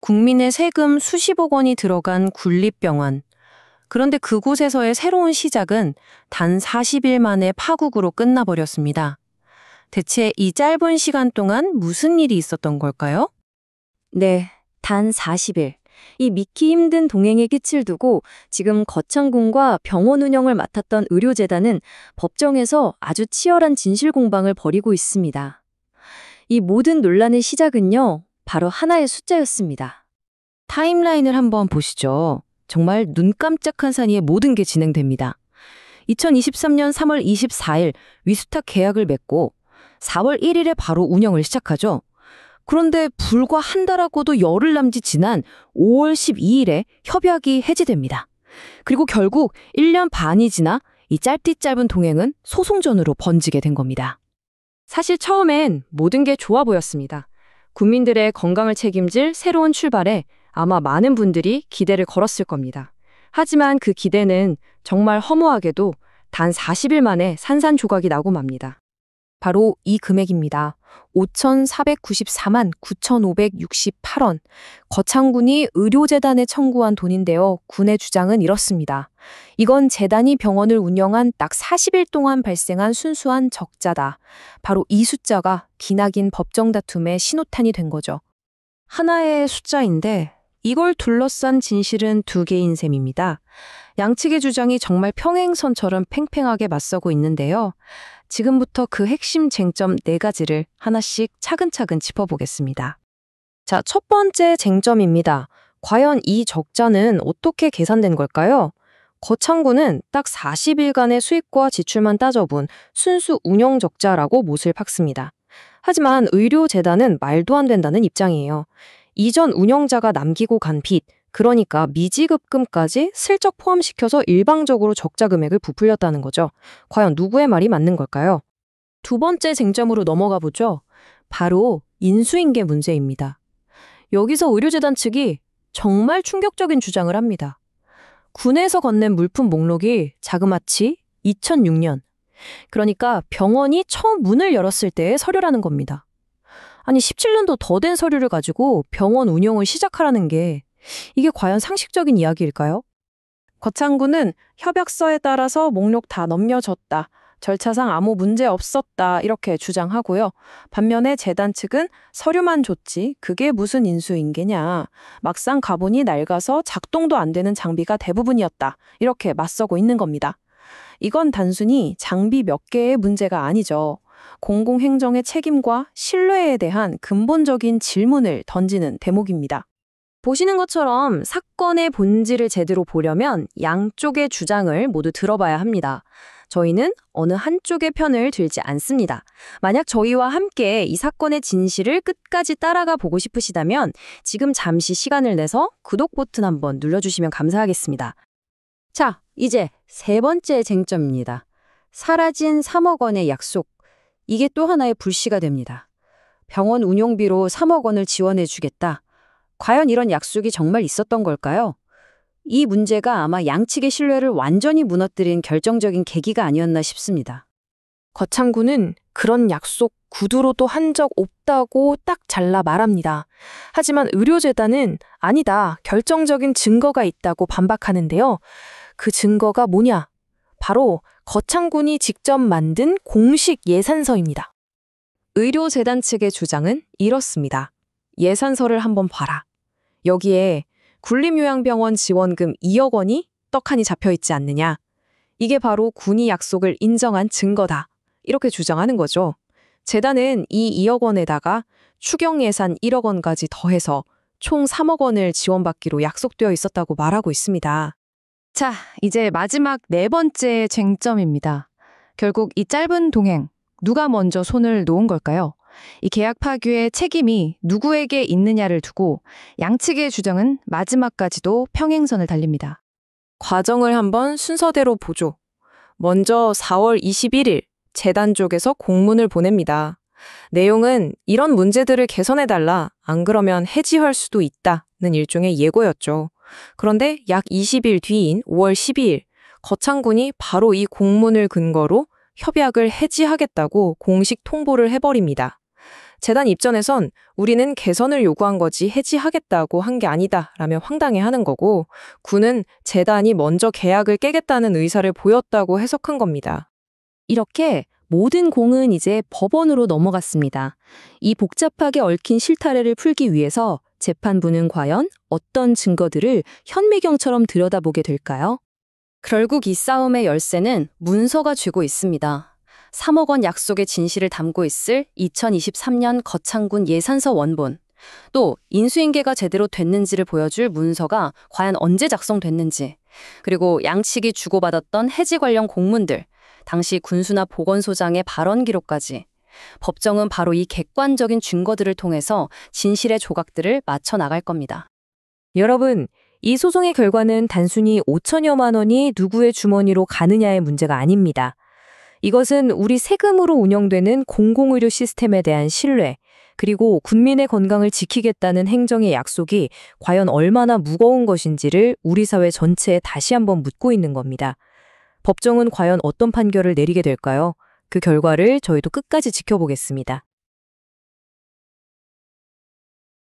국민의 세금 수십억 원이 들어간 군립병원. 그런데 그곳에서의 새로운 시작은 단 40일 만에 파국으로 끝나버렸습니다. 대체 이 짧은 시간 동안 무슨 일이 있었던 걸까요? 네, 단 40일. 이 믿기 힘든 동행의 끝을 두고 지금 거창군과 병원 운영을 맡았던 의료재단은 법정에서 아주 치열한 진실 공방을 벌이고 있습니다. 이 모든 논란의 시작은요, 바로 하나의 숫자였습니다. 타임라인을 한번 보시죠. 정말 눈 깜짝한 사이에 모든 게 진행됩니다. 2023년 3월 24일 위수탁 계약을 맺고 4월 1일에 바로 운영을 시작하죠. 그런데 불과 한 달하고도 열흘 남짓 지난 5월 12일에 협약이 해지됩니다. 그리고 결국 1년 반이 지나 이 짧디 짧은 동행은 소송전으로 번지게 된 겁니다. 사실 처음엔 모든 게 좋아 보였습니다. 국민들의 건강을 책임질 새로운 출발에 아마 많은 분들이 기대를 걸었을 겁니다. 하지만 그 기대는 정말 허무하게도 단 40일 만에 산산조각이 나고 맙니다. 바로 이 금액입니다. 5,494만 9,568원. 거창군이 의료재단에 청구한 돈인데요. 군의 주장은 이렇습니다. 이건 재단이 병원을 운영한 딱 40일 동안 발생한 순수한 적자다. 바로 이 숫자가 기나긴 법정 다툼의 신호탄이 된 거죠. 하나의 숫자인데 이걸 둘러싼 진실은 두 개인 셈입니다. 양측의 주장이 정말 평행선처럼 팽팽하게 맞서고 있는데요. 지금부터 그 핵심 쟁점 4가지를 하나씩 차근차근 짚어보겠습니다. 자, 첫 번째 쟁점입니다. 과연 이 적자는 어떻게 계산된 걸까요? 거창군은 딱 40일간의 수입과 지출만 따져본 순수 운영 적자라고 못을 박습니다. 하지만 의료재단은 말도 안 된다는 입장이에요. 이전 운영자가 남기고 간 빚, 그러니까 미지급금까지 슬쩍 포함시켜서 일방적으로 적자 금액을 부풀렸다는 거죠. 과연 누구의 말이 맞는 걸까요? 두 번째 쟁점으로 넘어가 보죠. 바로 인수인계 문제입니다. 여기서 의료재단 측이 정말 충격적인 주장을 합니다. 군에서 건넨 물품 목록이 자그마치 2006년, 그러니까 병원이 처음 문을 열었을 때의 서류라는 겁니다. 아니 17년도 더 된 서류를 가지고 병원 운영을 시작하라는 게 이게 과연 상식적인 이야기일까요? 거창군은 협약서에 따라서 목록 다 넘겨줬다. 절차상 아무 문제 없었다. 이렇게 주장하고요. 반면에 재단 측은 서류만 줬지 그게 무슨 인수인계냐. 막상 가보니 낡아서 작동도 안 되는 장비가 대부분이었다. 이렇게 맞서고 있는 겁니다. 이건 단순히 장비 몇 개의 문제가 아니죠. 공공행정의 책임과 신뢰에 대한 근본적인 질문을 던지는 대목입니다. 보시는 것처럼 사건의 본질을 제대로 보려면 양쪽의 주장을 모두 들어봐야 합니다. 저희는 어느 한쪽의 편을 들지 않습니다. 만약 저희와 함께 이 사건의 진실을 끝까지 따라가 보고 싶으시다면 지금 잠시 시간을 내서 구독 버튼 한번 눌러주시면 감사하겠습니다. 자, 이제 세 번째 쟁점입니다. 사라진 3억 원의 약속. 이게 또 하나의 불씨가 됩니다. 병원 운용비로 3억 원을 지원해 주겠다. 과연 이런 약속이 정말 있었던 걸까요? 이 문제가 아마 양측의 신뢰를 완전히 무너뜨린 결정적인 계기가 아니었나 싶습니다. 거창군은 그런 약속 구두로도 한 적 없다고 딱 잘라 말합니다. 하지만 의료재단은 아니다, 결정적인 증거가 있다고 반박하는데요. 그 증거가 뭐냐? 바로 거창군이 직접 만든 공식 예산서입니다. 의료재단 측의 주장은 이렇습니다. 예산서를 한번 봐라. 여기에 군림요양병원 지원금 2억 원이 떡하니 잡혀있지 않느냐. 이게 바로 군이 약속을 인정한 증거다. 이렇게 주장하는 거죠. 재단은 이 2억 원에다가 추경예산 1억 원까지 더해서 총 3억 원을 지원받기로 약속되어 있었다고 말하고 있습니다. 자, 이제 마지막 네 번째 쟁점입니다. 결국 이 짧은 동행, 누가 먼저 손을 놓은 걸까요? 이 계약 파기의 책임이 누구에게 있느냐를 두고 양측의 주장은 마지막까지도 평행선을 달립니다. 과정을 한번 순서대로 보죠. 먼저 4월 21일 재단 쪽에서 공문을 보냅니다. 내용은 이런 문제들을 개선해달라, 안 그러면 해지할 수도 있다는 일종의 예고였죠. 그런데 약 20일 뒤인 5월 12일 거창군이 바로 이 공문을 근거로 협약을 해지하겠다고 공식 통보를 해버립니다. 재단 입장에선 우리는 개선을 요구한 거지 해지하겠다고 한 게 아니다 라며 황당해하는 거고, 군은 재단이 먼저 계약을 깨겠다는 의사를 보였다고 해석한 겁니다. 이렇게 모든 공은 이제 법원으로 넘어갔습니다. 이 복잡하게 얽힌 실타래를 풀기 위해서 재판부는 과연 어떤 증거들을 현미경처럼 들여다보게 될까요? 결국 이 싸움의 열쇠는 문서가 쥐고 있습니다. 3억 원 약속의 진실을 담고 있을 2023년 거창군 예산서 원본, 또 인수인계가 제대로 됐는지를 보여줄 문서가 과연 언제 작성됐는지, 그리고 양측이 주고받았던 해지 관련 공문들, 당시 군수나 보건소장의 발언 기록까지. 법정은 바로 이 객관적인 증거들을 통해서 진실의 조각들을 맞춰 나갈 겁니다. 여러분, 이 소송의 결과는 단순히 5천여만 원이 누구의 주머니로 가느냐의 문제가 아닙니다. 이것은 우리 세금으로 운영되는 공공의료 시스템에 대한 신뢰, 그리고 국민의 건강을 지키겠다는 행정의 약속이 과연 얼마나 무거운 것인지를 우리 사회 전체에 다시 한번 묻고 있는 겁니다. 법정은 과연 어떤 판결을 내리게 될까요? 그 결과를 저희도 끝까지 지켜보겠습니다.